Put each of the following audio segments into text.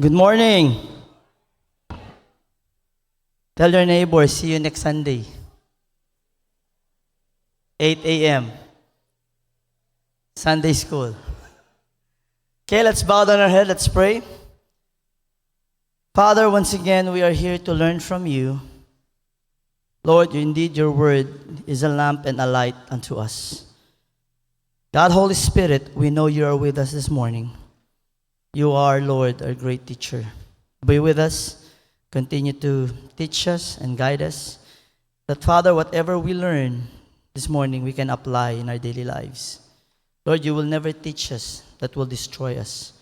Good morning. Tell your neighbor, see you next Sunday, 8 a.m., Sunday school. Okay, let's bow down our head. Let's pray. Father, once again, we are here to learn from you. Lord, indeed your word is a lamp and a light unto us. God, Holy Spirit, we know you are with us this morning. You are, Lord, our great teacher. Be with us. Continue to teach us and guide us. That, Father, whatever we learn this morning, we can apply in our daily lives. Lord, you will never teach us that will destroy us.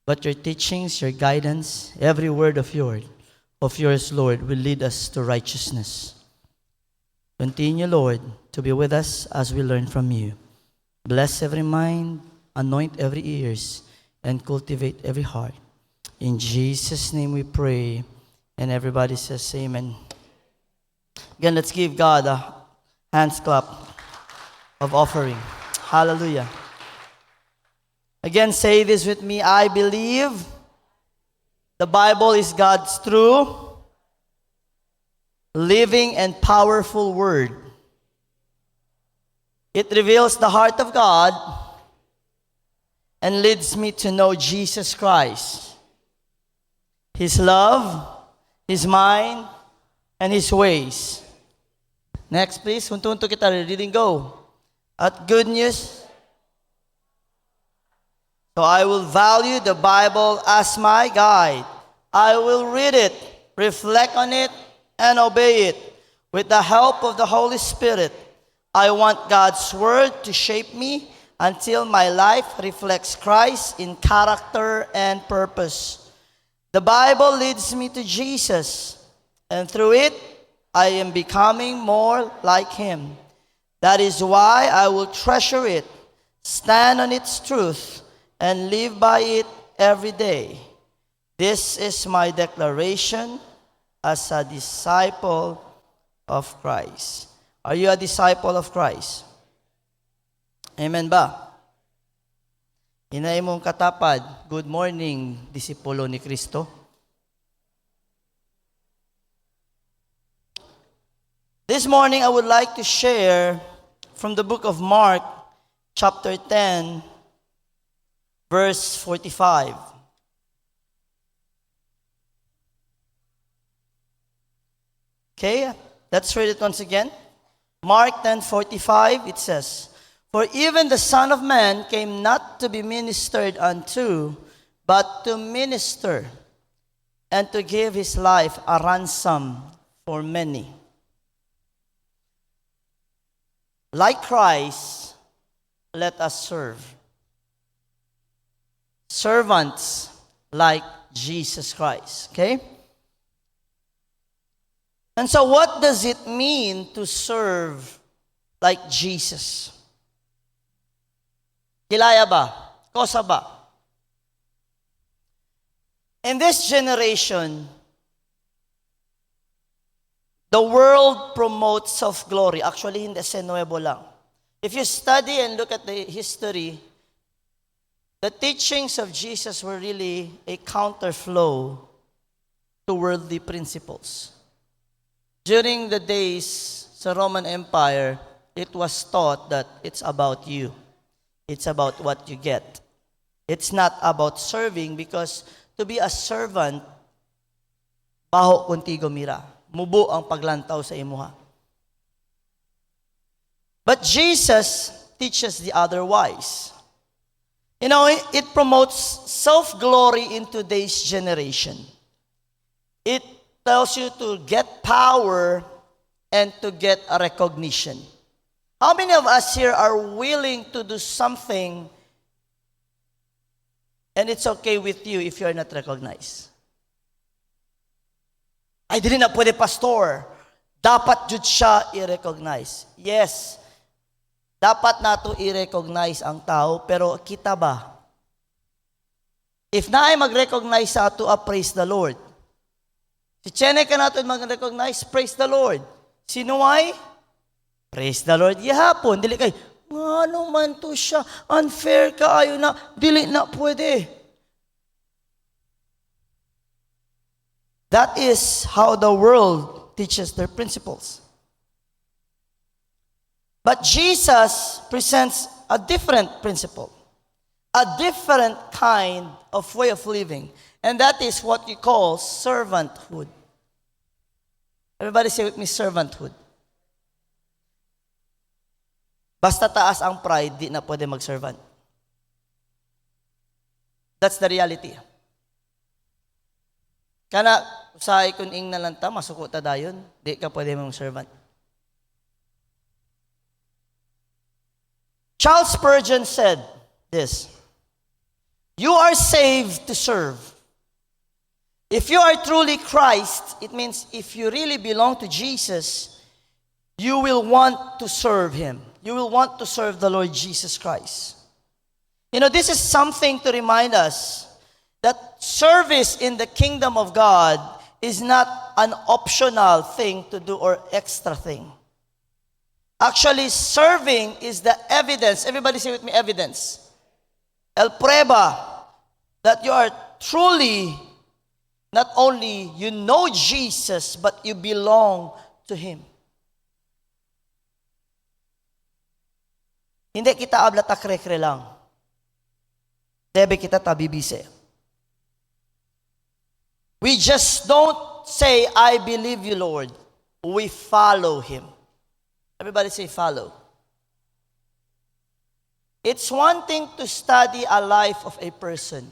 But your teachings, your guidance, every word of yours, Lord, will lead us to righteousness. Continue, Lord, to be with us as we learn from you. Bless every mind, anoint every ears, and cultivate every heart. In Jesus' name we pray. And everybody says amen. Again, let's give God a hands clap of offering. Hallelujah. Again, say this with me. I believe the Bible is God's true, living, and powerful word. It reveals the heart of God and leads me to know Jesus Christ, His love, His mind, and His ways. Next, please. Hunto-hunto kita. Reading go. At good news. So I will value the Bible as my guide. I will read it, reflect on it, and obey it. With the help of the Holy Spirit, I want God's Word to shape me until my life reflects Christ in character and purpose. The Bible leads me to Jesus, and through it, I am becoming more like Him. That is why I will treasure it, stand on its truth, and live by it every day. This is my declaration as a disciple of Christ. Are you a disciple of Christ? Amen ba? Inay mong katapad, good morning, disipulo ni Kristo. This morning, I would like to share from the book of Mark, chapter 10, verse 45. Okay, let's read it once again. Mark 10:45, it says, "For even the Son of Man came not to be ministered unto, but to minister, and to give His life a ransom for many." Like Christ, let us serve. Servants like Jesus Christ. Okay? And so what does it mean to serve like Jesus? Kilaya ba? Kosa ba? In this generation, the world promotes self-glory. Actually, hindi sa nuevo lang. If you study and look at the history, the teachings of Jesus were really a counterflow to worldly principles. During the days sa Roman Empire, it was taught that it's about you. It's about what you get. It's not about serving, because to be a servant, baho contigo mira. Mubo ang paglantaw sa imuha. But Jesus teaches the otherwise. You know, it promotes self-glory in today's generation. It tells you to get power and to get a recognition. How many of us here are willing to do something and it's okay with you if you're not recognized? Ay, dili na pwede, pastor. Dapat jud siya i-recognize. Yes, dapat nato i-recognize ang tao, pero kita ba? If naay mag-recognize sa ato, praise the Lord. Si Chene ka nato mag-recognize, praise the Lord. Sino ay? Praise the Lord. Yahapon, dili kay, ano man to siya, unfair ka, ayaw na, dili na pwede. That is how the world teaches their principles. But Jesus presents a different principle, a different kind of way of living, and that is what we call servanthood. Everybody say with me, servanthood. Basta taas ang pride, di na pwede mag-servant. That's the reality. Kana, usahay kung ing nalanta, masuko ta dayon, di ka pwede mag-servant. Charles Spurgeon said this, "You are saved to serve. If you are truly Christ, it means if you really belong to Jesus, you will want to serve Him. You will want to serve the Lord Jesus Christ." You know, this is something to remind us that service in the kingdom of God is not an optional thing to do or extra thing. Actually, serving is the evidence. Everybody say with me, evidence. El prueba that you are truly, not only you know Jesus, but you belong to Him. Hindi kita abla takrekre lang. Debe kita tabibise. We just don't say, "I believe you, Lord." We follow Him. Everybody say follow. It's one thing to study a life of a person.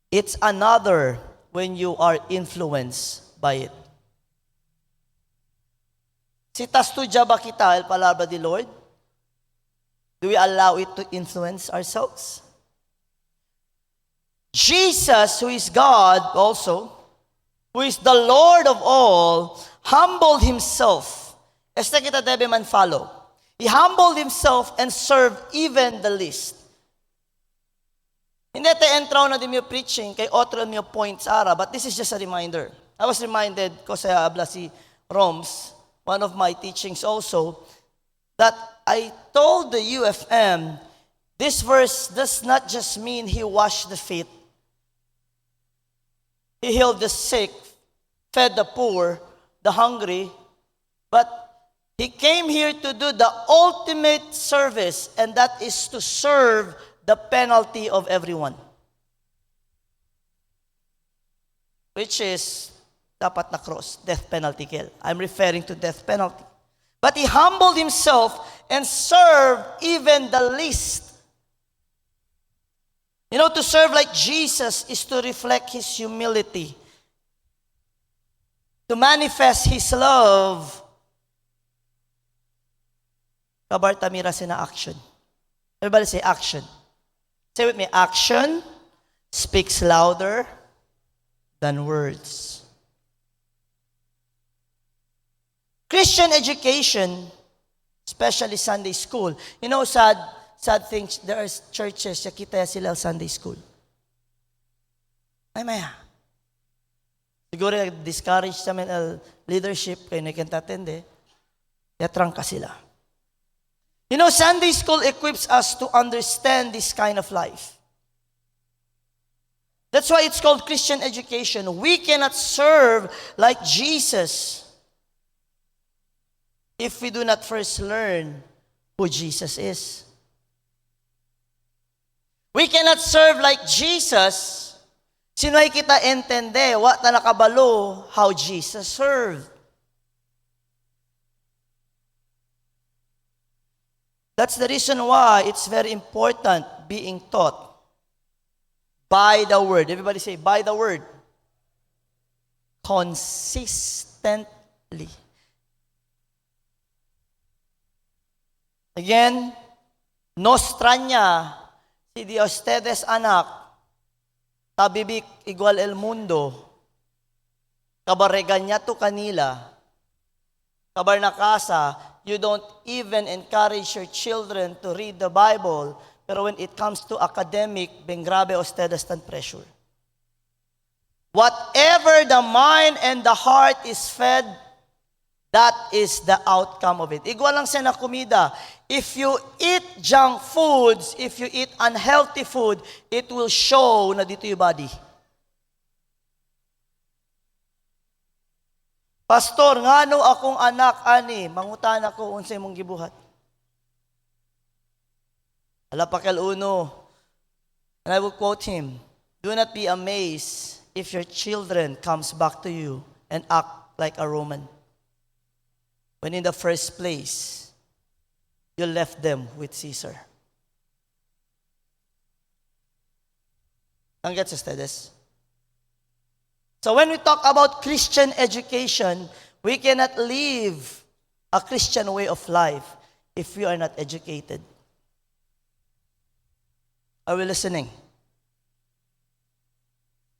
It's another when you are influenced by it. Si tastudya ba kita el palabra di Lord? Do we allow it to influence ourselves? Jesus, who is God also, who is the Lord of all, humbled Himself. Este kita debe man follow. He humbled Himself and served even the least. Hindi te entraw na di mo preaching kay otro mo points ara, but this is just a reminder. I was reminded ko sa abla si Roms, one of my teachings also, that I told the UFM, this verse does not just mean He washed the feet. He healed the sick, fed the poor, the hungry, but He came here to do the ultimate service, and that is to serve the penalty of everyone. Which is, dapat na cross, death penalty kill. I'm referring to death penalty. But He humbled Himself and served even the least. You know, to serve like Jesus is to reflect His humility, to manifest His love. Kabartamira sina action. Everybody say action. Say with me, action speaks louder than words. Christian education, especially Sunday school. You know, sad things, there are churches, kita sila Sunday school. Ay maya. Siguro discourage namin ang leadership, kayo na kintatende, yatrang ka sila. You know, Sunday school equips us to understand this kind of life. That's why it's called Christian education. We cannot serve like Jesus if we do not first learn who Jesus is. We cannot serve like Jesus sinay kita entende, wa ta nakabalo how Jesus served. That's the reason why it's very important being taught by the Word. Everybody say, by the Word. Consistently. Again, nostranya, si di ustedes anak, tabibik igual el mundo, kabaregan niya to kanila, kabar na casa, you don't even encourage your children to read the Bible, pero when it comes to academic, ben grabe ustedes tan pressure. Whatever the mind and the heart is fed, that is the outcome of it. Igual lang sa na komida. If you eat junk foods, if you eat unhealthy food, it will show na dito yung body. Pastor, ngano akong anak, ani, mangutan ako, unsay mong gibuhat. Alapakal uno, and I will quote him, do not be amazed if your children comes back to you and act like a Roman. When in the first place, you left them with Caesar. Ang gets ustedes? So when we talk about Christian education, we cannot live a Christian way of life if we are not educated. Are we listening?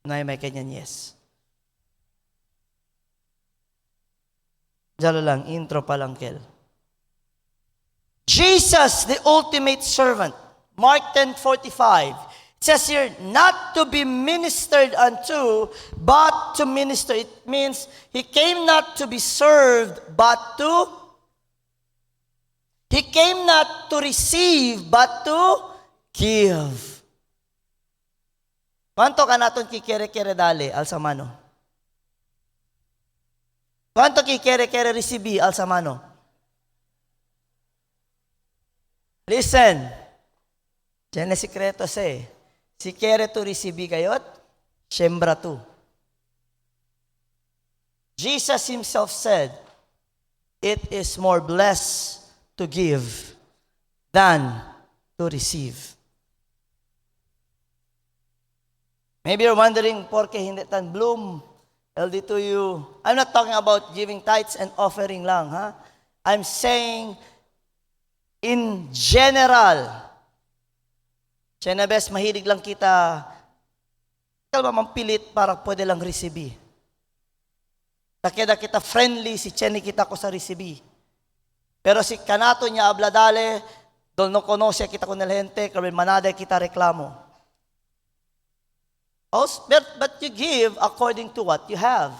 May kanyan, yes. Dalo lang, intro pa lang, Kel. Jesus, the ultimate servant. Mark 10:45. It says here, not to be ministered unto, but to minister. It means he came not to be served, but he came not to receive, but to give. Kwanto ka naton kikere-kere dali, alsamano? Kwanto kikere-kere resibi, alsamano? Listen. Diyan na sikreto sa si kere to resibi kayot, siyembra to. Jesus himself said, it is more blessed to give than to receive. Maybe you're wondering, por qué hindi tan bloom? LD to you. I'm not talking about giving tithes and offering lang, ha? I'm saying, in general, siya na best, mahilig lang kita, kalma mampilit para pwede lang resibi. Takeda kita friendly, si Chenny kita ko sa resibi. Pero si kanato niya abladale, dol no konosya kita ko nalhente, karbil manada kita reklamo. But you give according to what you have.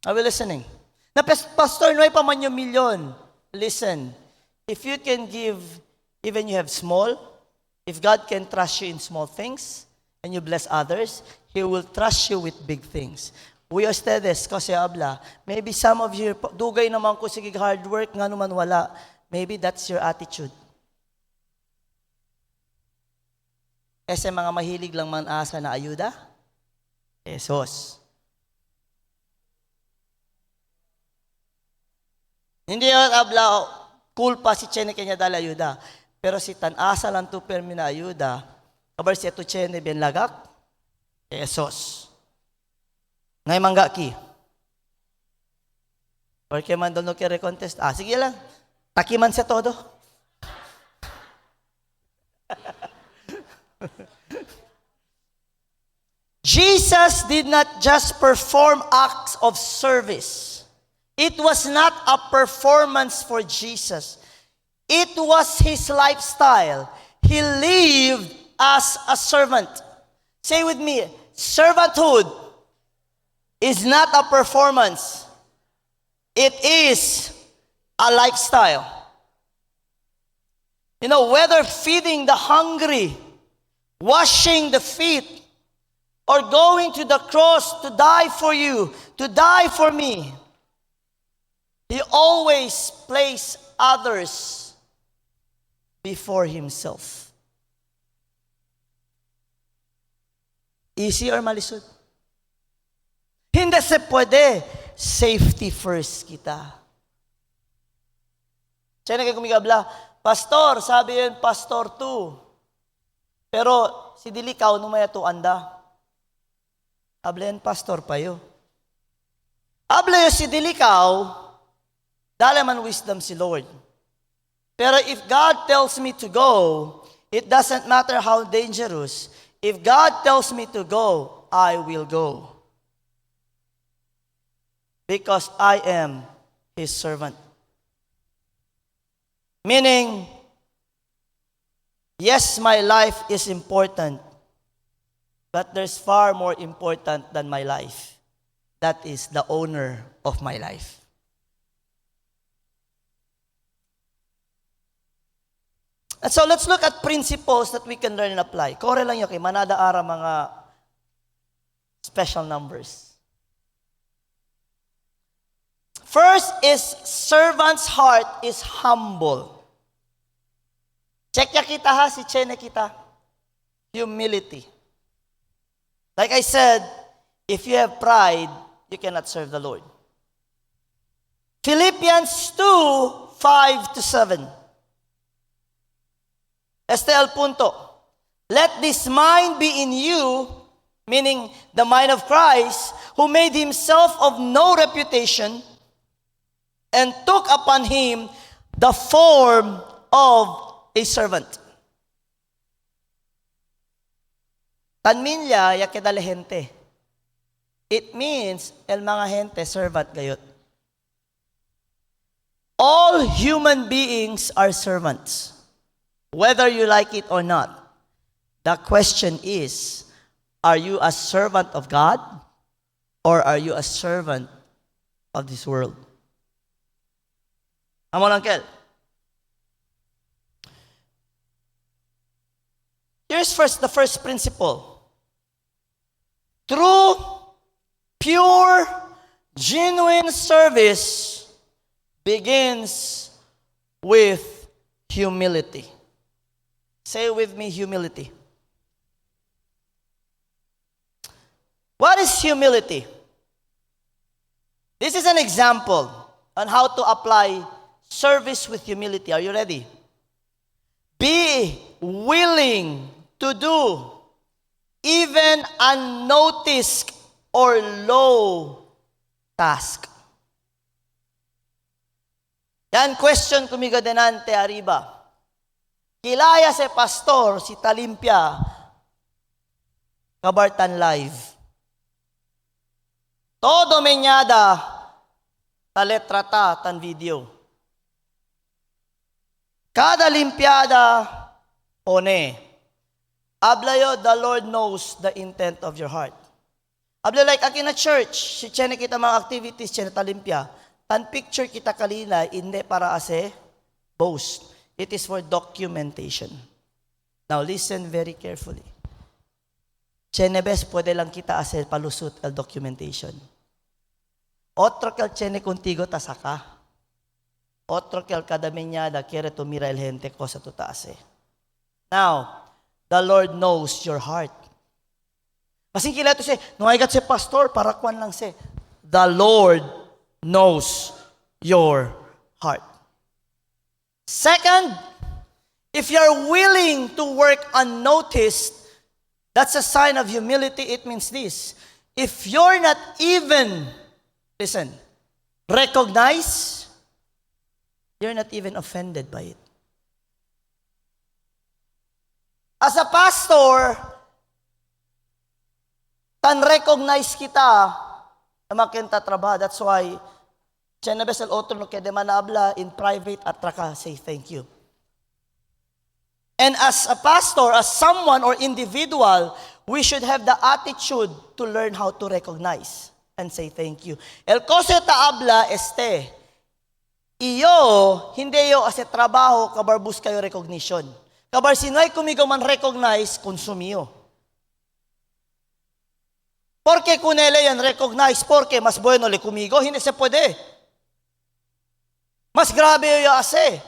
Are we listening? Na pastor, noy pa man yung milyon. Listen, if you can give, even you have small, if God can trust you in small things, and you bless others, He will trust you with big things. We ustedes, kasi abla, maybe some of you, dugay naman ko sige hard work, nga naman wala. Maybe that's your attitude. Kasi mga mahilig lang man asa na ayuda, esos. Hindi yun abla, cool pa si Chene kanya dala ayuda. Pero si tanasa lang to permi na ayuda, kabar si ito Chene ben lagak, esos. Ngay mangga ki. Porque man doon no kere contest. Sige lang. Takiman siya todo. Jesus did not just perform acts of service. It was not a performance for Jesus. It was his lifestyle. He lived as a servant. Say with me, servanthood is not a performance. It is a lifestyle. You know, whether feeding the hungry, washing the feet, or going to the cross to die for you, to die for me, he always placed others before himself. Easy or malisod? Hindi se pwede. Safety first kita. Siya na kayo kumigabla, Pastor, sabi yun, Pastor 2. Pero si Dilikaw, numaya to anda. Ablen, Pastor pa yun. Able si Dilikaw, dala man wisdom si Lord. Pero if God tells me to go, it doesn't matter how dangerous. If God tells me to go, I will go. Because I am His servant. Meaning, yes, my life is important, but there's far more important than my life. That is the owner of my life. And so let's look at principles that we can learn and apply. Kore lang yun kay manada ara mga special numbers. First is servant's heart is humble. Check ya kita ha, si Chene kita. Humility. Like I said, if you have pride, you cannot serve the Lord. Philippians 2, 5-7. Este al punto. Let this mind be in you, meaning the mind of Christ, who made himself of no reputation and took upon him the form of a servant. Tanminya, ya queda la gente. It means, el mga gente, servant gayot. All human beings are servants, whether you like it or not. The question is, are you a servant of God or are you a servant of this world? Amon, Uncle. Here's the first principle. True, pure, genuine service begins with humility. Say with me, humility. What is humility? This is an example on how to apply service with humility. Are you ready? Be willing to do even unnoticed or low task. Yan question kumigo denante arriba. Kilaya si pastor, si Talimpia, kabartan live. Todo menyada, taletrata, tan video. Kada limpiada, one. Ablayo, the Lord knows the intent of your heart. Ablayo, like akin na church, si Chene kita mga activities, Chene talimpia, tan picture kita kalina, hindi para ase boast. It is for documentation. Now listen very carefully. Chene bes, pwede lang kita ase palusot el documentation. Otro kel Chene contigo tasaka. Otro kel kada menyada quiere tumira el gente cosa tutase. Now, the Lord knows your heart. Masing kila ito say, no I got si pastor, para kwan lang say. The Lord knows your heart. Second, if you're willing to work unnoticed, that's a sign of humility. It means this. If you're not even, listen, recognized, you're not even offended by it. As a pastor, tan recognize kita na makinta trabaho. That's why, Chena besel otro no kede manabla in private at traka, say thank you. And as a pastor, as someone or individual, we should have the attitude to learn how to recognize and say thank you. El cosa taabla este, iyo, hindi yo as a trabaho, kabarbus kayo recognition. Kabar sinoy kumigo man recognize, konsumiyo. Porque kunele yan recognize, porque mas bueno le kumigo, hindi se pwede. Mas grabe yo ase.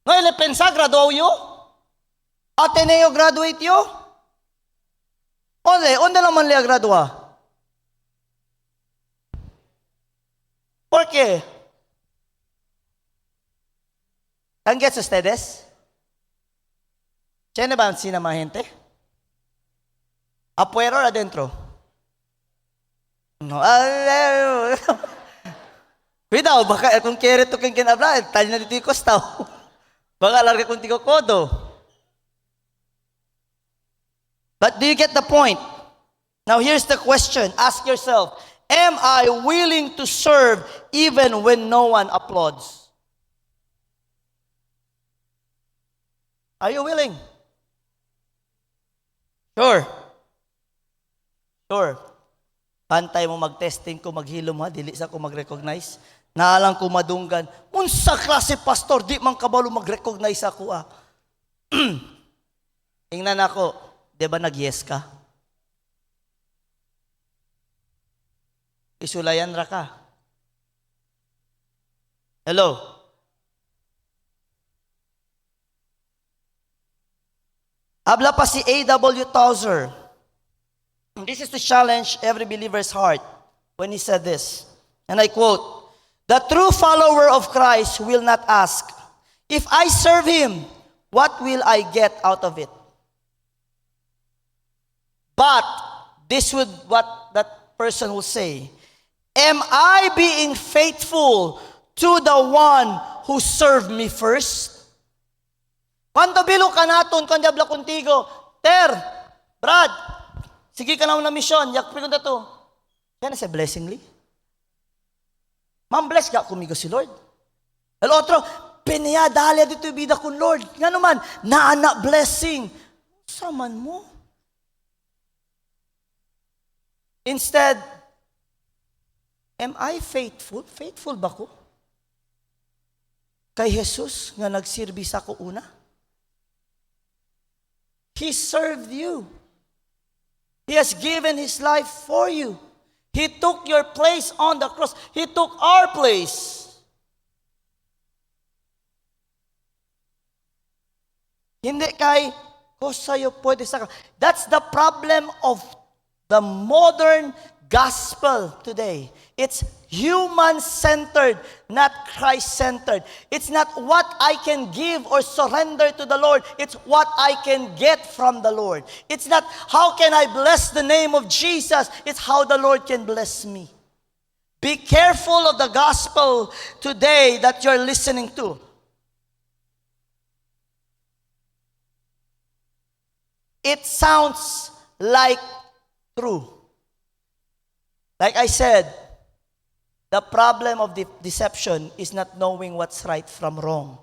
No, le pensa graduado yo? Ateneo graduate yo? Onde naman le gradua? ¿Por qué? ¿Han gets ustedes? ¿Tiene ba sina mga gente? ¿Afuera o adentro? No. Cuidado, baka kung kere to kang kinabla, tali na dito yung kostaw. Baka larga kung tiko kodo. But do you get the point? Now here's the question. Ask yourself, am I willing to serve even when no one applauds? Are you willing? Sure. Sure. Pantay mo mag-testing ko, maghilom ha, dili sa ko mag-recognize. Naalang ko madunggan, unsa klase pastor, di man kabalo mag-recognize ako ah. Tingnan ako, di ba nag-yes ka? Isulayan ra ka. Hello? Habla pa si A.W. Tozer. This is to challenge every believer's heart when he said this. And I quote, "The true follower of Christ will not ask, 'If I serve Him, what will I get out of it?' But this would what that person will say, 'Am I being faithful to the one who served me first?' Quando bilong ka naton, kung diabla contigo, Ter, Brad, sige ka na misyon, yak pinunta to. Yan is a blessingly. Ma'am, bless ka kumigo si Lord. El otro, peniya, dahil dito ibida kun Lord. Nga naman, naana blessing. Saman mo. Instead, am I faithful? Faithful ba ko? Kay Jesus nga nagsirbi sa ko una? He served you. He has given His life for you. He took your place on the cross. He took our place. Hindi kay, ko sa'yo pwede sa... That's the problem of the modern gospel today. It's human-centered, not Christ-centered. It's not what I can give or surrender to the Lord. It's what I can get from the Lord. It's not how can I bless the name of Jesus. It's how the Lord can bless me. Be careful of the gospel today that you're listening to. It sounds like true. Like I said, the problem of the deception is not knowing what's right from wrong.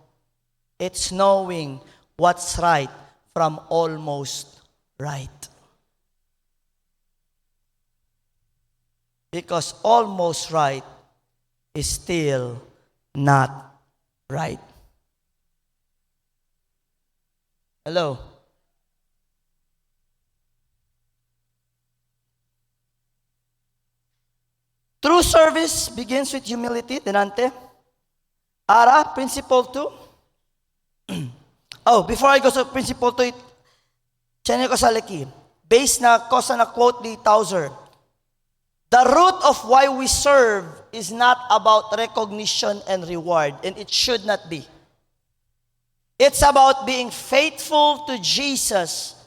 It's knowing what's right from almost right. Because almost right is still not right. Hello? True service begins with humility. Denante. Ara, principle 2. Before I go to principle 2, change ko sa laki. Based na ko sa na-quote ni Tozer. The root of why we serve is not about recognition and reward, and it should not be. It's about being faithful to Jesus,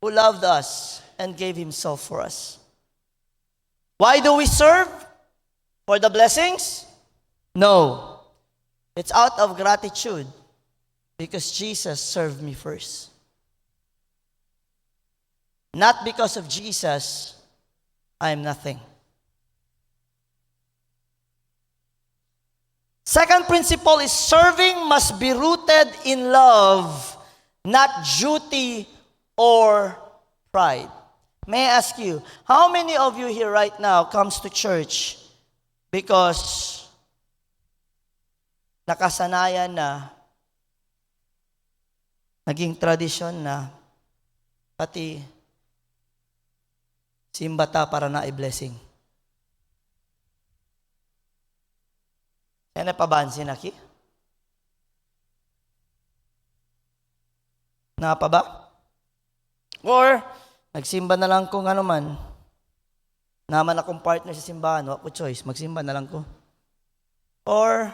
who loved us and gave Himself for us. Why do we serve? For the blessings? No. It's out of gratitude because Jesus served me first. Not because of Jesus, I am nothing. Second principle is serving must be rooted in love, not duty or pride. May I ask you, how many of you here right now comes to church because nakasanayan na, naging tradisyon na, pati simbata para na i-blessing? Yan na pabansin aki? Na pa ba? Or, nagsimba na lang kung ano man. Naman akong partner sa simbahan, wala ko choice, magsimba na lang ko. Or,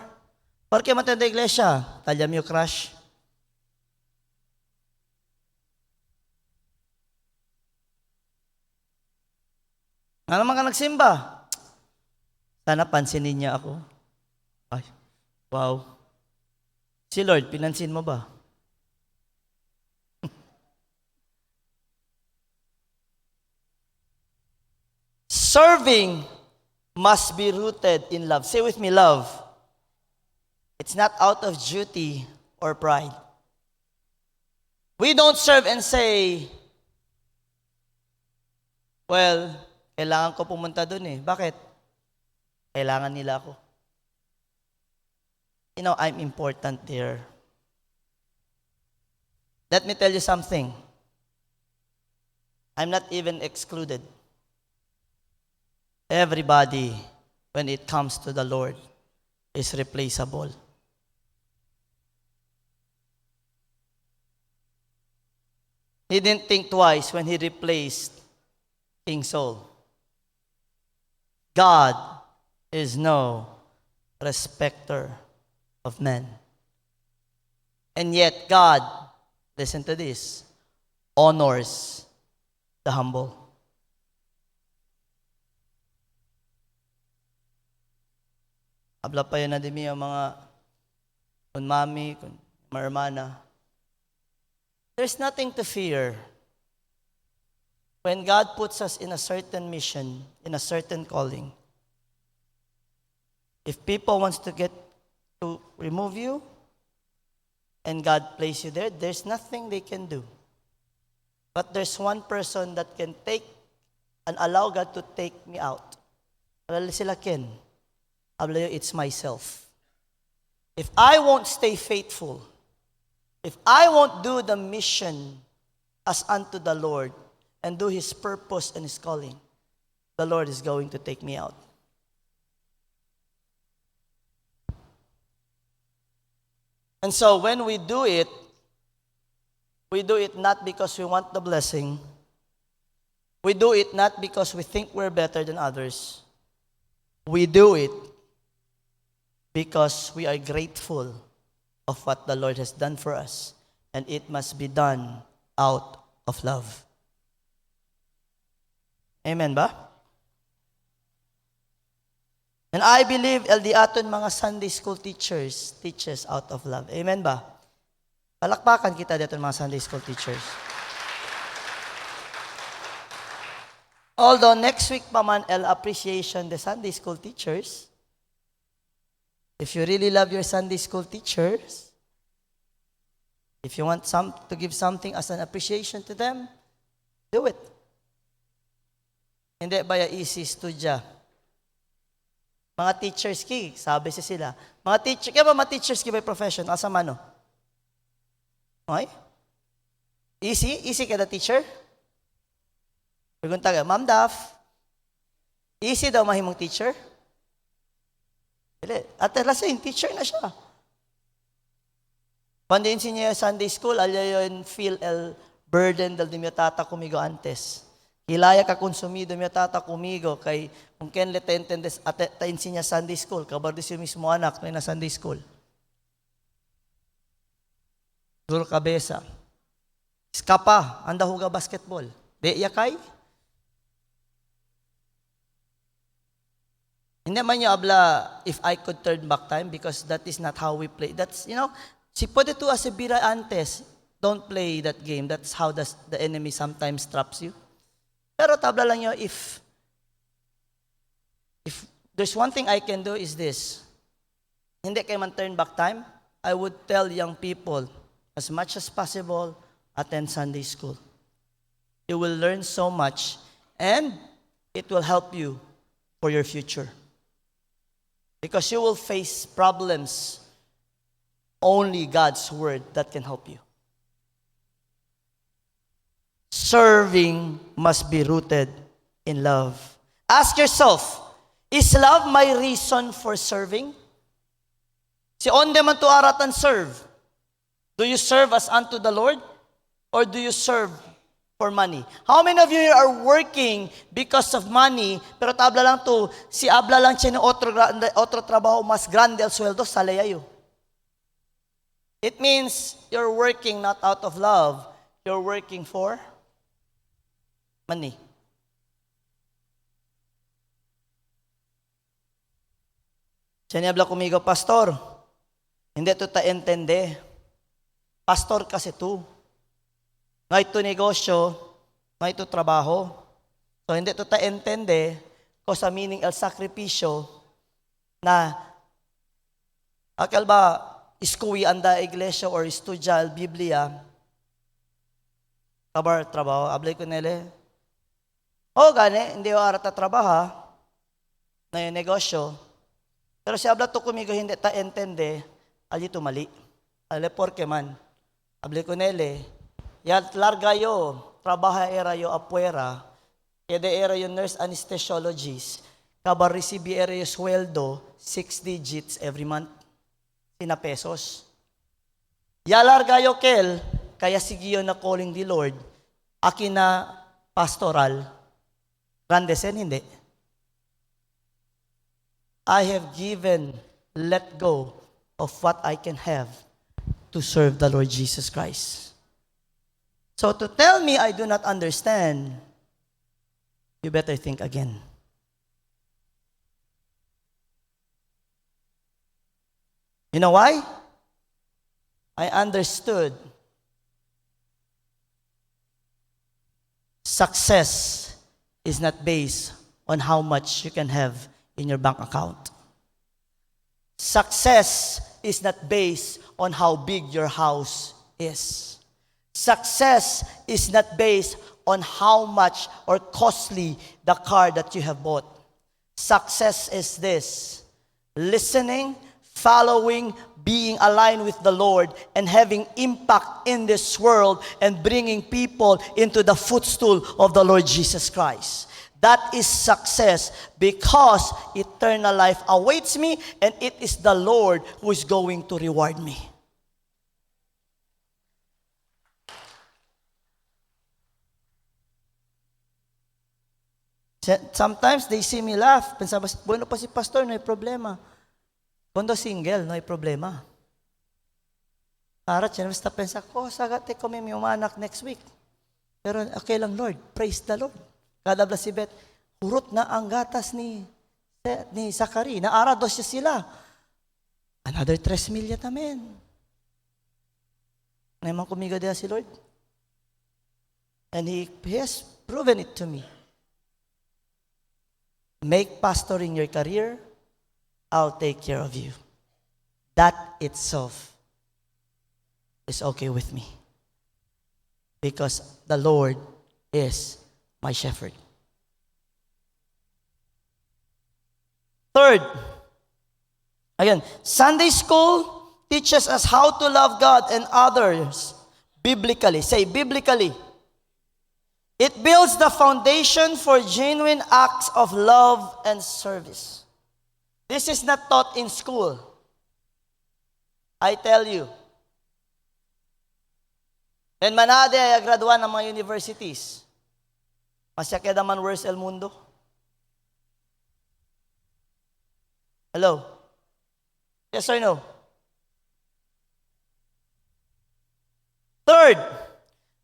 porque matanda iglesia, talyam yung crush. Nga naman ka nagsimba? Sana pansinin niya ako. Ay, wow. Si Lord, pinansin mo ba? Serving must be rooted in love. Say with me, love. It's not out of duty or pride. We don't serve and say, well, kailangan ko pumunta dun eh. Bakit? Kailangan nila ako. You know, I'm important there. Let me tell you something. I'm not even excluded. Everybody, when it comes to the Lord, is replaceable. He didn't think twice when he replaced King Saul. God is no respecter of men. And yet God, listen to this, honors the humble. Habla pa yun na din yung mga kun mami, kun mga hermana. There's nothing to fear when God puts us in a certain mission, in a certain calling. If people wants to remove you, and God place you there, there's nothing they can do. But there's one person that can take and allow God to take me out. Alala sila Ken. Habla it's myself. If I won't stay faithful, if I won't do the mission as unto the Lord and do His purpose and His calling, the Lord is going to take me out. And so when we do it not because we want the blessing. We do it not because we think we're better than others. We do it because we are grateful of what the Lord has done for us. And it must be done out of love. Amen ba? And I believe LD aton mga Sunday school teachers teaches out of love. Amen ba? Palakpakan kita dito mga Sunday school teachers. Although next week pa man appreciation the Sunday school teachers. If you really love your Sunday school teachers, if you want to give something as an appreciation to them, do it. Hindi ba easy studya? Mga teachers sabi sila. Kaya ba mga teachers by profession? Asa mano? Okay? Easy ka the teacher? Pagunta ka, Ma'am Daf, easy daw mahimong teacher? At lasing, teacher na siya. Cuando enseñé Sunday school, alayon feel el burden del mi tata comigo antes. Hilaya ka konsumido mi tata comigo kay kung ken le te entendes at ta enseña Sunday school, kabar di si mismo anak no na Sunday school. Duro kabesa. Skapa, anda huga basketball. Be yakay? Hindi man niya abla if I could turn back time because that is not how we play. That's, si pwede to as a bira antes, don't play that game. That's how the enemy sometimes traps you. Pero tabla lang yun, if there's one thing I can do is this. Hindi kayo man turn back time, I would tell young people, as much as possible, attend Sunday school. You will learn so much and it will help you for your future. Because you will face problems. Only God's word that can help you. Serving must be rooted in love. Ask yourself, is love my reason for serving? Si onde man to aratan serve? Do you serve as unto the Lord? Or do you serve for money? How many of you here are working because of money, pero tabla lang to, si abla lang siya ng otro trabaho mas grande al sweldo, salayayo. It means you're working not out of love, you're working for money. Siya niya abla kumigo, Pastor, hindi to ta entende. Pastor kasi to. Ngay to negosyo, ngay to trabaho. So hindi to ta entende ko sa meaning el sakripisyo na akal ba iskuwi anda iglesia or istudya el Biblia kabar trabaho ablay ko nele. Gani hindi o arata trabaha na yung negosyo. Pero si abla to kumigo hindi ta entende ali to mali. Ale porque man ablay ko nele. Yat larga yo, trabaja era yo afuera, kede era yo nurse anesthesiologist. kaba recibir yung sweldo, 6 digits every month, sina pesos. Yalar gayo kel, kaya sigiyo na calling the Lord, akin na pastoral, grandesen, hindi. I have given, let go of what I can have to serve the Lord Jesus Christ. So to tell me I do not understand, you better think again. You know why? I understood success is not based on how much you can have in your bank account. Success is not based on how big your house is. Success is not based on how much or costly the car that you have bought. Success is this: listening, following, being aligned with the Lord, and having impact in this world and bringing people into the footstool of the Lord Jesus Christ. That is success, because eternal life awaits me, and it is the Lord who is going to reward me. Sometimes they see me laugh. Pensaba, bueno pa si pastor, no hay problema. Quando single, no hay problema. Para siya basta pensa ko, sagate ko may umanak next week. Pero okay lang, Lord. Praise the Lord. Kada blasibet, hurot na ang gatas ni Zachary. Naarados siya sila. Another 3 million namin. Naman kumigo din si Lord. And He has proven it to me. Make pastoring your career, I'll take care of you. That itself is okay with me, because the Lord is my shepherd. Third, again, Sunday school teaches us how to love God and others biblically. Say biblically. It builds the foundation for genuine acts of love and service. This is not taught in school. I tell you. And manade ay graduan ng mga universities. Masya kaya naman where's El Mundo? Hello? Yes or no? Third,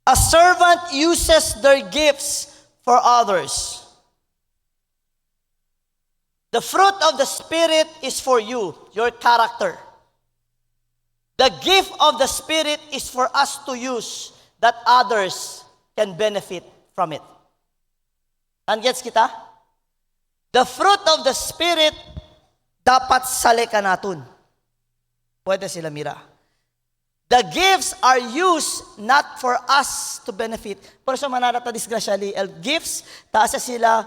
a servant uses their gifts for others. The fruit of the Spirit is for you, your character. The gift of the Spirit is for us to use that others can benefit from it. Gets kita? The fruit of the Spirit dapat salika natin. Pwede sila mira. The gifts are used not for us to benefit. Pero sa manarata disgrasyali, gifts, taasa sila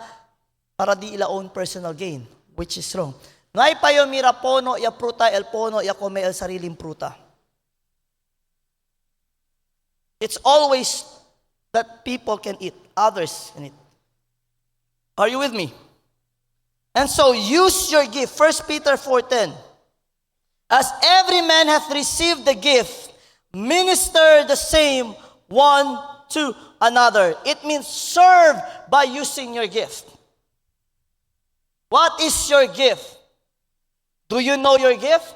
para di ila own personal gain, which is wrong. Ngay payo mira pono, ya pruta, el pono, ya come el sariling pruta. It's always that people can eat, others can eat. Are you with me? And so use your gift. 1 Peter 4:10. As every man hath received the gift, minister the same one to another. It means serve by using your gift. What is your gift? Do you know your gift?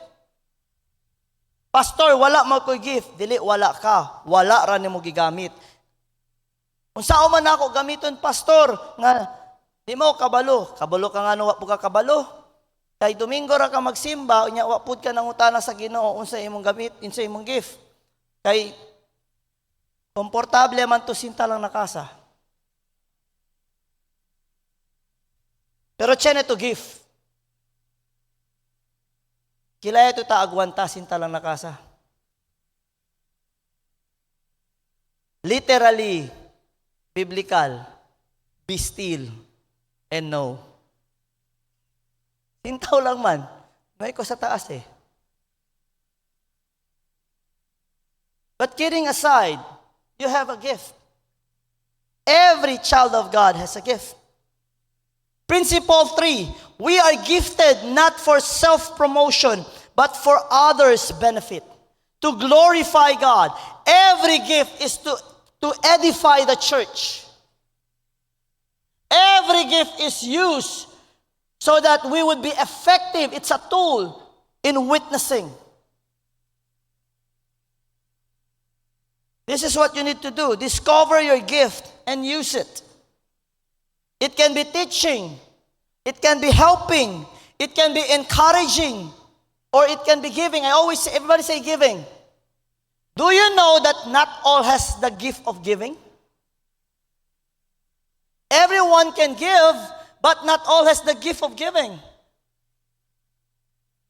Pastor, wala mo ko gift. Dili, wala ka. Wala ra nimo gigamit. Kung saan man ako gamiton, pastor, nga, di mo kabalo. Kabalo ka nga, wa po ka kabalo. Kay Domingo ra ka magsimba, unya wa pud ka nangutana sa Ginoo unsa imong gamit, unsa imong gift. Kay komportable man to sinta lang na kasa. Pero tiyan ito gift. Kilaya ito taagwanta sinta lang na kasa. Literally, biblical, be still and know. Sintaw lang man, may ko sa taas eh. But kidding aside, you have a gift. Every child of God has a gift. Principle 3, we are gifted not for self-promotion, but for others' benefit, to glorify God. Every gift is to edify the church. Every gift is used so that we would be effective. It's a tool in witnessing. This is what you need to do. Discover your gift and use it. It can be teaching. It can be helping. It can be encouraging. Or it can be giving. Everybody say giving. Do you know that not all has the gift of giving? Everyone can give, but not all has the gift of giving.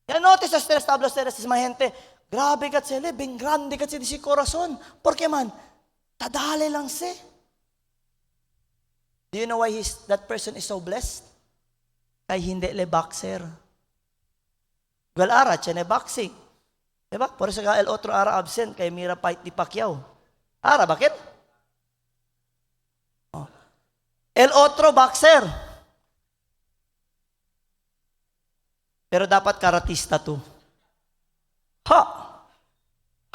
Ya notice as established ustedes mga gente, grabe kat sila, ben grande kat sila si corazon. Porque man, tadale lang si. Do you know why that person is so blessed? Kay hindi le boxer. Well, ara, siya na boxing. Diba? Por eso el otro ara absent, kay Mira fight ni Pacquiao. Ara, bakit? Oh. El otro boxer. Pero dapat karatista to. Ha!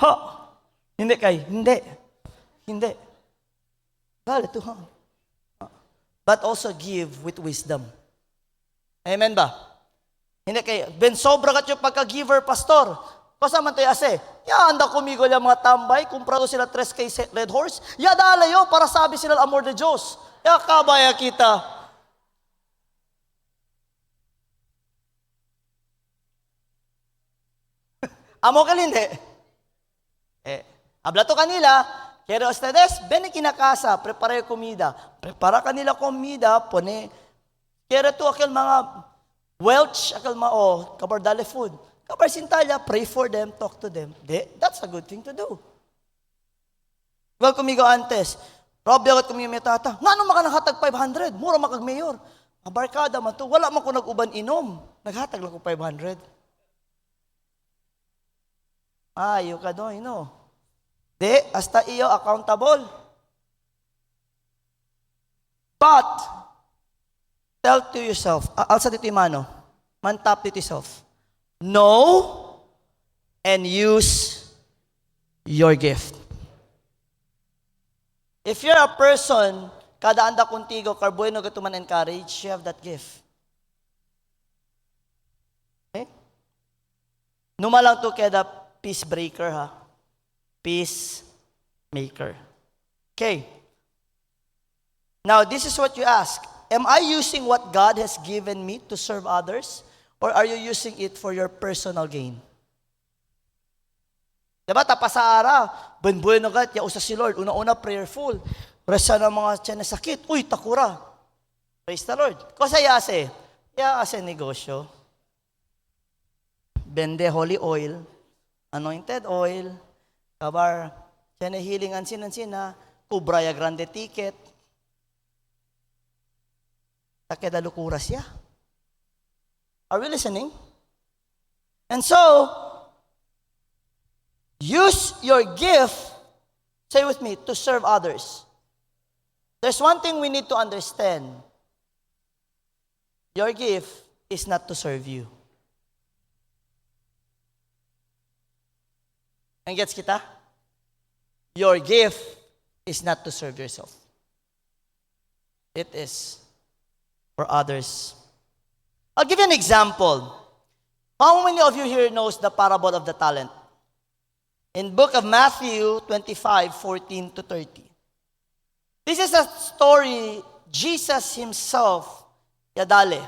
Ha! Hindi kay, hindi. Hindi. Galit to, ha? But also give with wisdom. Amen ba? Hindi kay, ben sobra kat yung pagka-giver, pastor. Kasama tayo ase, ya anda kumigo yung mga tambay, kumprado sila 3K Red Horse, ya dalayo para sabi sila amor de Diyos. Ya kabaya kita. Amo ka hindi? Habla to kanila, quiero ustedes, ven y kinakasa, prepara yung komida. Prepara kanila komida, pone, quiero to akil mga Welch, akil mga, kabardale food. Kabar sintalya, pray for them, talk to them. That's a good thing to do. Well, kumigo antes, Rob, yagat kumigo may tata, nga nung maka naghatag 500, mura makag-mayor. Abarkada man to, wala man ko nag-uban inom. Naghatag lang ko 500. Ayo ka doon, no? Hasta iyo accountable. But, tell to yourself, alsa dito yung mano, mantap dito yourself. Know and use your gift. If you're a person, kada anda contigo, carbueno gatuman encourage, you have that gift. Okay? Numa lang to kada peace breaker, ha? Peace maker. Okay. Now, this is what you ask. Am I using what God has given me to serve others? Or are you using it for your personal gain? Diba, tapasara, ben-bueno gat, ya usa si Lord, una-una prayerful. Resa na mga tiyan na sakit, uy, takura. Praise the Lord. Kosa yase? Yase negosyo. Bende holy oil, anointed oil, kabar, tiyan na healing ansin-ansin na, kubra ya grande ticket. Takeda lukura siya. Are we listening? And so, use your gift, say with me, to serve others. There's one thing we need to understand. Your gift is not to serve you. And gets kita? Your gift is not to serve yourself. It is for others. I'll give you an example. How many of you here knows the parable of the talent? In book of Matthew 25:14 to 30. This is a story Jesus himself yadale.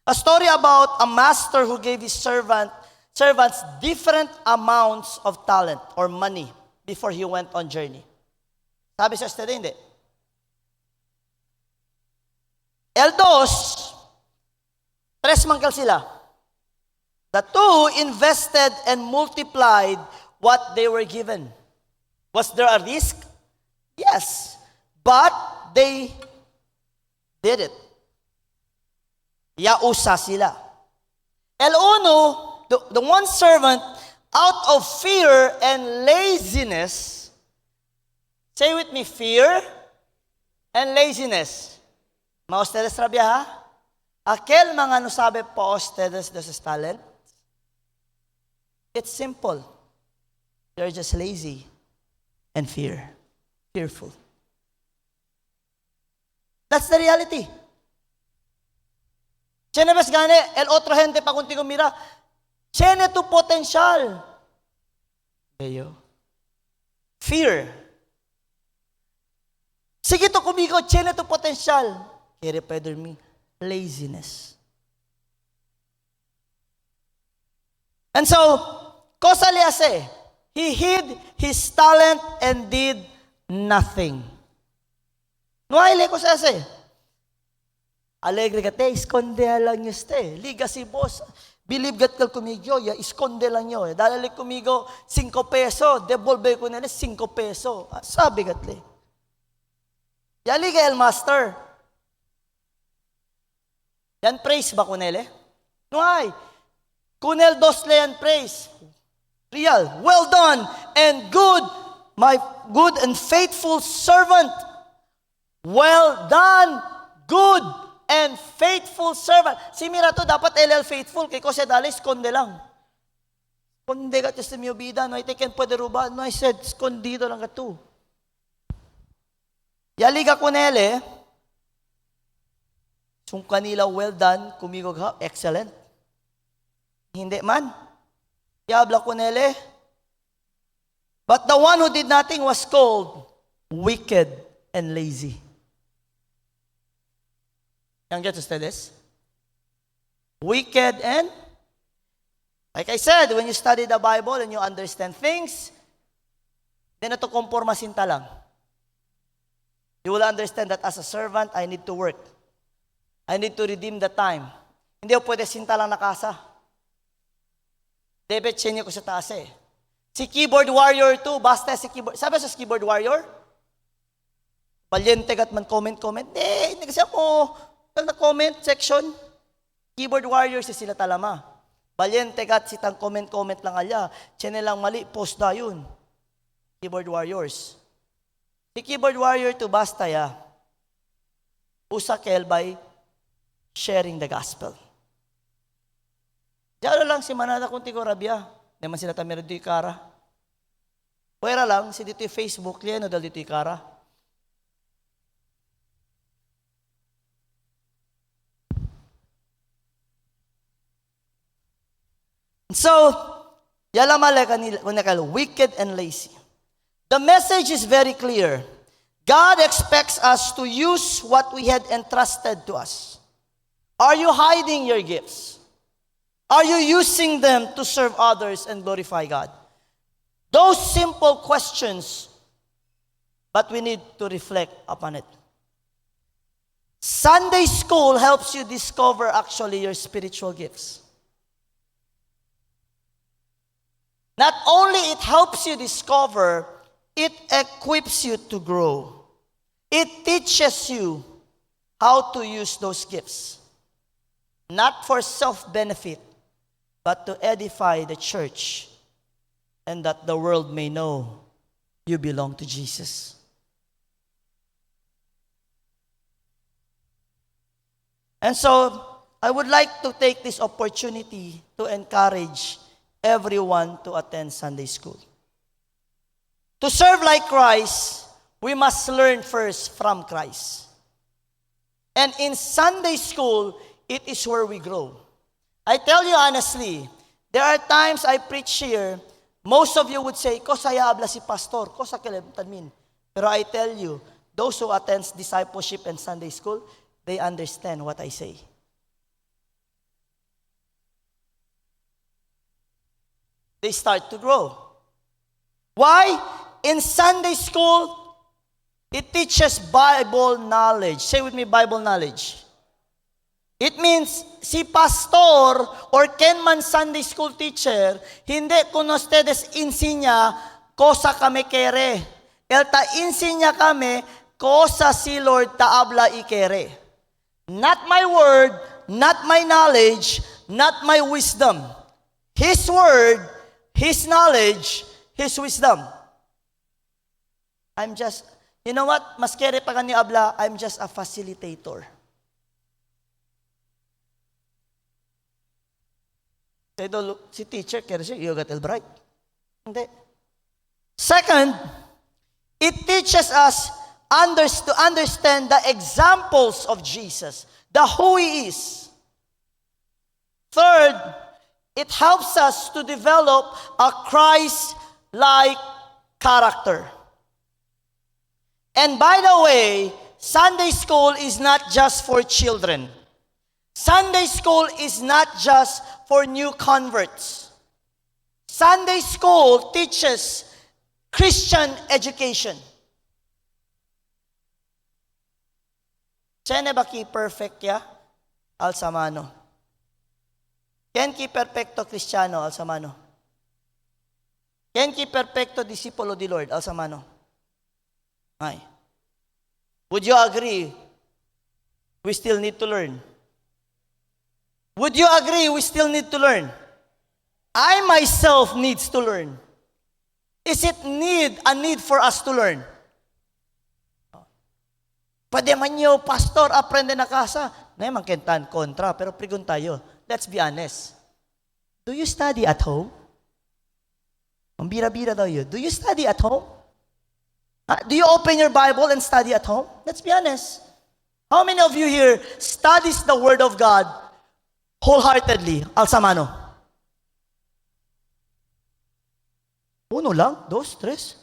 A story about a master who gave his servants different amounts of talent or money before he went on journey. Sabi sa story, hindi. Tres mangkal sila. The two invested and multiplied what they were given. Was there a risk? Yes. But they did it. Yausa sila. El uno, the one servant, out of fear and laziness, say with me, fear and laziness. Ma ustedes rabia, ha? Aquel mga no sabe pa ustedes de sus talent. It's simple. They're just lazy and fearful. That's the reality. Tiene ves gane, el otro gente pa contigo mira, tiene tu potencial. Bello. Fear. Sige to conmigo, tiene tu potencial. Quiere pa dormir. Laziness. And so, cosa le hace? He hid his talent and did nothing. No hay le cosa hace. Alegre ka te, esconde lang nyo ste. Liga si boss. Believe gat kal kumigyo, ya esconde lang nyo. Dalali kumigo, 5 peso. Devolve ko nila, 5 peso. Sabi gat le. Ya liga el master. Yan praise ba kunele? No hay. Kunel dos le yan praise. Real. Well done and good, my good and faithful servant. Well done, good and faithful servant. Si mira to, dapat LL faithful. Kaya ko siya dali, skonde lang. Skonde ka sa miyo bida. No, itiken pwede ruba. No, I said, skondido lang ka to. Yaliga kunele, kung kanila well done, kumigo ka, excellent. Hindi man. Yabla kunele. But the one who did nothing was called wicked and lazy. Can you get ustedes? Wicked and, like I said, when you study the Bible and you understand things, then ito kompormasinta lang. You will understand that as a servant, I need to work. I need to redeem the time. Hindi ko pwede sinta lang na kasa. David, chenyo ko sa taas eh. Si keyboard warrior 2, basta si keyboard. Sabi sa keyboard warrior? Palyente kat man comment. Hindi kasi ako na comment section. Keyboard warrior si sila talama. Palyente kat sitang comment lang alya. Chene lang mali, post na yun. Keyboard warriors. Si keyboard warrior 2, basta ya. Usakel by sharing the gospel. Diyan lang si Manada kung tigo rabia. Naman sila tamira dito ikara. Pwera lang, si dito yung Facebook, liyan o dal dito ikara. So, yala mali kanila, wicked and lazy. The message is very clear. God expects us to use what we had entrusted to us. Are you hiding your gifts? Are you using them to serve others and glorify God? Those simple questions, but we need to reflect upon it. Sunday school helps you discover actually your spiritual gifts. Not only it helps you discover, it equips you to grow. It teaches you how to use those gifts. Not for self-benefit, but to edify the church and that the world may know you belong to Jesus. And so, I would like to take this opportunity to encourage everyone to attend Sunday school. To serve like Christ, we must learn first from Christ. And in Sunday school, it is where we grow. I tell you honestly, there are times I preach here, most of you would say, ko saya habla si pastor, ko sa kilimtan min. Pero I tell you, those who attend discipleship and Sunday school, they understand what I say. They start to grow. Why? In Sunday school, it teaches Bible knowledge. Say with me, Bible knowledge. It means, si pastor or ken man Sunday school teacher, hindi kuno ustedes enseña cosa kami kere. El ta enseña kami cosa si Lord ta habla y kere. Not my word, not my knowledge, not my wisdom. His word, His knowledge, His wisdom. I'm just, you know what? Mas kere pa kani habla, I'm just a facilitator. Si teacher, kaya siya, you got Albright. Hindi. Second, it teaches us to understand the examples of Jesus, the who He is. Third, it helps us to develop a Christ-like character. And by the way, Sunday school is not just for children. Sunday school is not just for new converts. Sunday school teaches Christian education. Sene ba ki perfect ya? Alsamano. Ken ki perfecto Cristiano? Alsamano. Ken ki perfecto discipolo di Lord? Alsamano. Ay. Would you agree? We still need to learn. Would you agree we still need to learn? I myself needs to learn. Is it a need for us to learn? Pwede man nyo, pastor, aprende na kasa. Naman kentan kontra, pero prigun tayo. Let's be honest. Do you study at home? Mambira-bira daw yun. Do you study at home? Do you open your Bible and study at home? Let's be honest. How many of you here studies the Word of God wholeheartedly? Alsamano. Uno lang? Dos? Tres?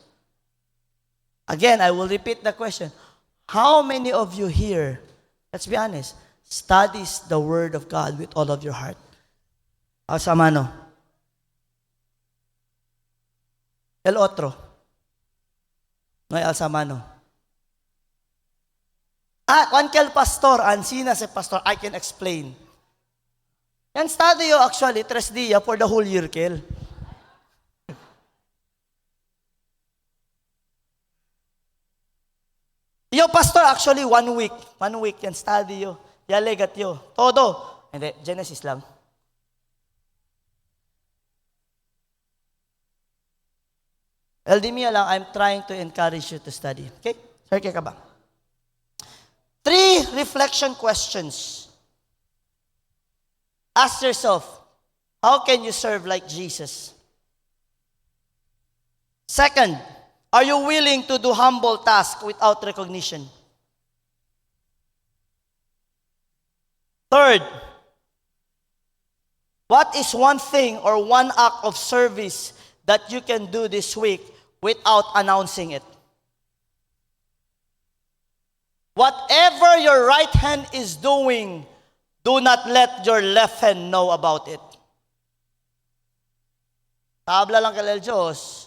Again, I will repeat the question. How many of you here, let's be honest, studies the Word of God with all of your heart? Alsamano. El otro. No hay alsamano. Kwan kel pastor, ansina si pastor, I can explain. Yan study yo actually, 3 diya for the whole year, kel. Yo, pastor, actually, 1 week. 1 week yan study yo. Yalegat yo. Todo. Hindi, Genesis lang. LDMIA lang, I'm trying to encourage you to study. Okay? Sir, kaya ka ba? 3 reflection questions. Ask yourself, how can you serve like Jesus? Second, are you willing to do humble tasks without recognition? Third, what is one thing or one act of service that you can do this week without announcing it? Whatever your right hand is doing, do not let your left hand know about it. Tabla lang kalel Diyos.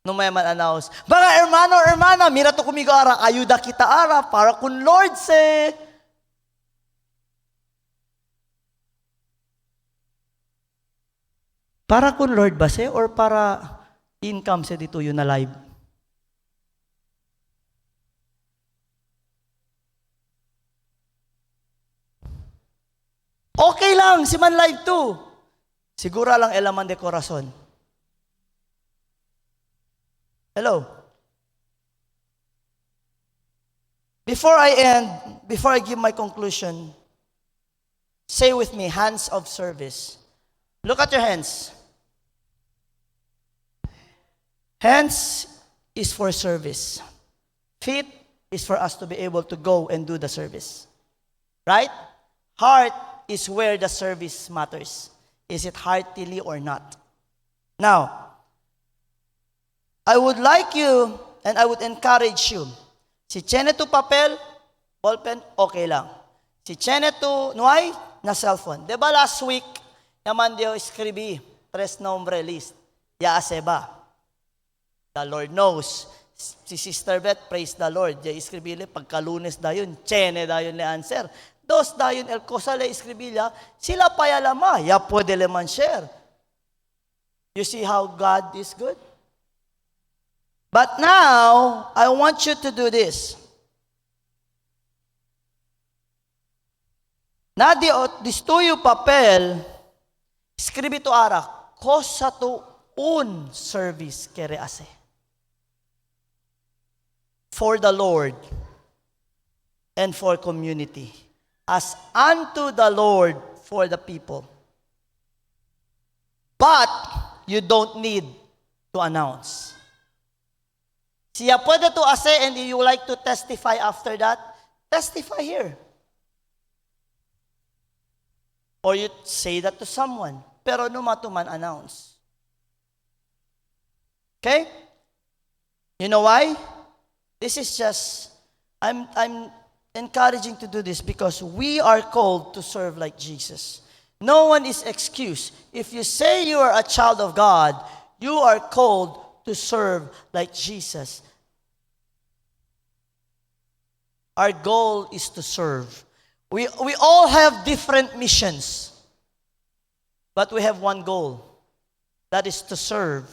Nung may man-announce, mga hermano, hermana, mira to kumigo ara, ayuda kita ara, para kun Lord se. Para kun Lord ba se, or para income se dito yun na live? Okay lang, si man live too. Sigura lang elaman de corazon. Hello? Before I give my conclusion, say with me, hands of service. Look at your hands. Hands is for service. Feet is for us to be able to go and do the service. Right? Heart is where the service matters. Is it heartily or not? Now, I would like you and I would encourage you. Si Cheneto papel, ballpen, okay lang. Si Cheneto nuay, na cellphone. Diba last week, naman diyo escribi, 3 nombre list. Yaase ba? The Lord knows. Si Sister Beth, praise the Lord. Ya escribile, pagkalunes dayon, Chene dayon le answer. Dos dayon el cosa le escribila, sila payalama, ya puede le man share. You see how God is good? But now, I want you to do this. Na distuyo papel, escribito ara, cosa to un service kere ase. For the Lord and for community. As unto the Lord for the people. But you don't need to announce. Siya pwede to say, and you like to testify after that, testify here. Or you say that to someone. Pero no matuman announce. Okay? You know why? This is just, I'm encouraging to do this because we are called to serve like Jesus. No one is excused. If you say you are a child of God, you are called to serve like Jesus. Our goal is to serve. We all have different missions, but we have one goal. That is to serve.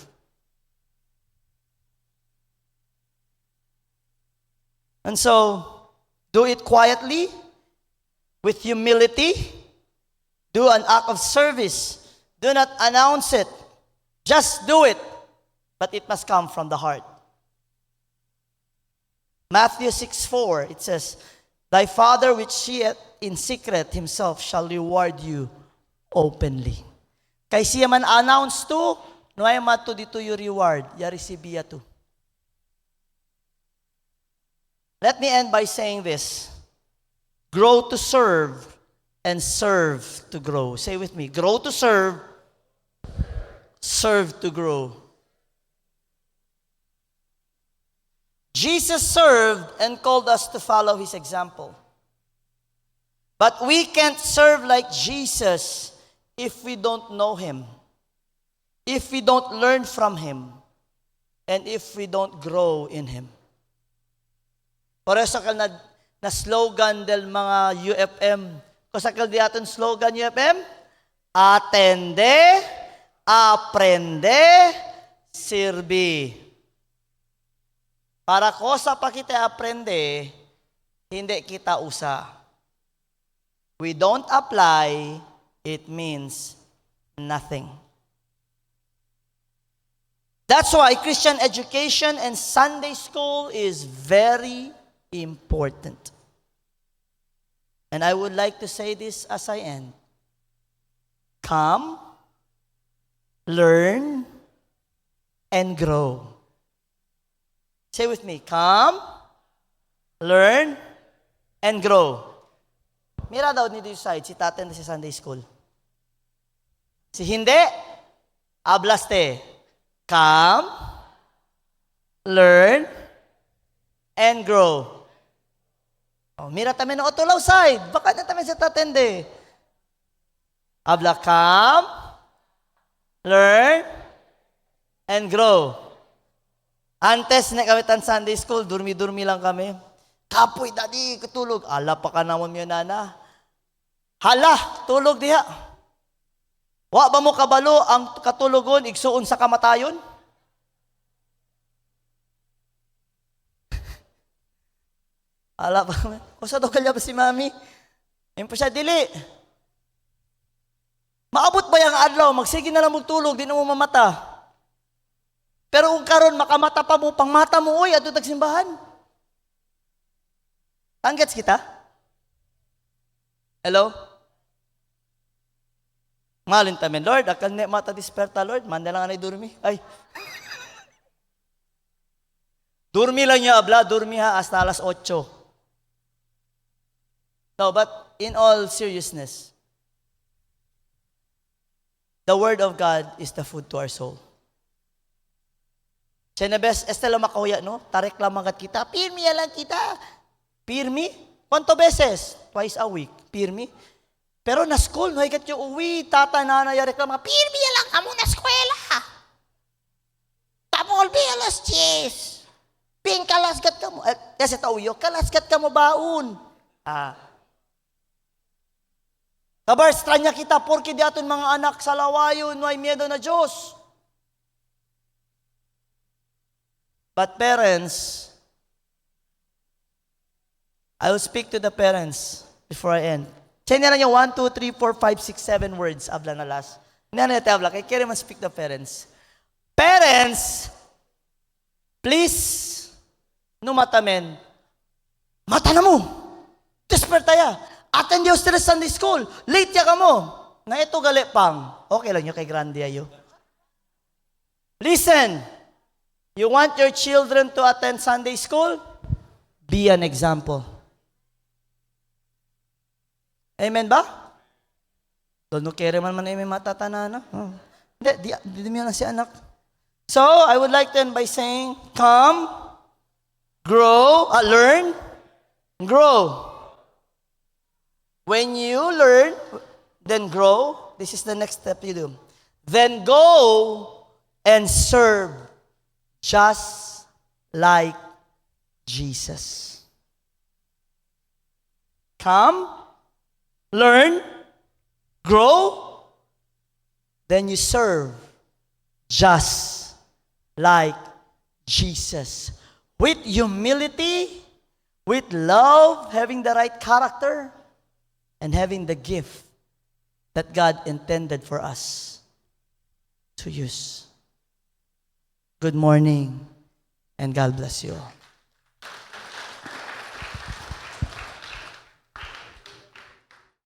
And so, do it quietly, with humility. Do an act of service. Do not announce it. Just do it. But it must come from the heart. Matthew 6:4, it says, Thy Father which seeth in secret himself shall reward you openly. Kay siya man announce to, no ay mato dito yung reward, ya receive to. Let me end by saying this. Grow to serve and serve to grow. Say with me, grow to serve, serve to grow. Jesus served and called us to follow his example. But we can't serve like Jesus if we don't know him, if we don't learn from him, and if we don't grow in him. Por eso na slogan del mga UFM. Kusakal di aton slogan UFM? Atende, aprende, sirbi. Para kosa pa kita aprende, hindi kita usa. We don't apply, it means nothing. That's why Christian education and Sunday school is very important. And I would like to say this as I end. Come, learn, and grow. Say with me, come, learn, and grow. Mira daw ni this side, si taten sa Sunday school. Si hindi, ablaste. Come, learn, and grow. Oh, mira tamen na otulaw side. Baka na tamen sa tatende. Habla, come, learn, and grow. Antes na kami tan Sunday school, durmi-durmi lang kami. Kapoy, daddy, katulog. Ala, pa ka naman yun, nana. Hala, tulog diha. Wa ba mo kabalo ang katulogon, igsuon sa kamatayon? Ala pa kami. Usa daw kalya ba si mami? Ayun pa siya, dili. Maabot ba yung adlaw? Magsige na lang magtulog, di na mo mamata. Pero kung karon makamata pa mo, pang mata mo, uy, ato tagsimbahan. Tanggets kita? Hello? Malin tamen, Lord, akal ne mata disperta, Lord, manda lang anay durmi. Ay. Durmi lang niya, abla, durmi ha, hasta alas 8. No, but in all seriousness, the Word of God is the food to our soul. Siya na best, estela makahuya, no? Tarik lang magat kita, pirmi lang kita. Pirmi? Kwanto beses? Twice a week. Pirmi? Pero na school, no, ikat yung uwi, tata, nanay, reklama, pirmi lang kamo na eskwela. Tamol, alas 10. Ping, kalasgat ka mo. Kasi tauyo, kalasgat ka mo baon. Kabar, stranya kita, porke di aton mga anak sa lawayon, no ay miedo na Diyos. But parents, I will speak to the parents before I end. Check na lang yung 1, 2, 3, 4, 5, 6, 7 words. Abla na last. Hindi na natin abla. Kaya kaya man speak the parents. Parents, please, no matamen, mata na mo. Desperta ya. Attend yung Sunday school. Late ya ka mo. Na ito gali pang. Okay lang nyo kay Grande ayo. Listen. You want your children to attend Sunday school? Be an example. Amen ba? Doon kere man may matatana, no? Oh. Di lang si anak. So, I would like to end by saying, come, grow, learn, grow. When you learn, then grow. This is the next step you do. Then go and serve just like Jesus. Come, learn, grow, then you serve just like Jesus. With humility, with love, having the right character, and having the gift that God intended for us to use. Good morning, and God bless you all.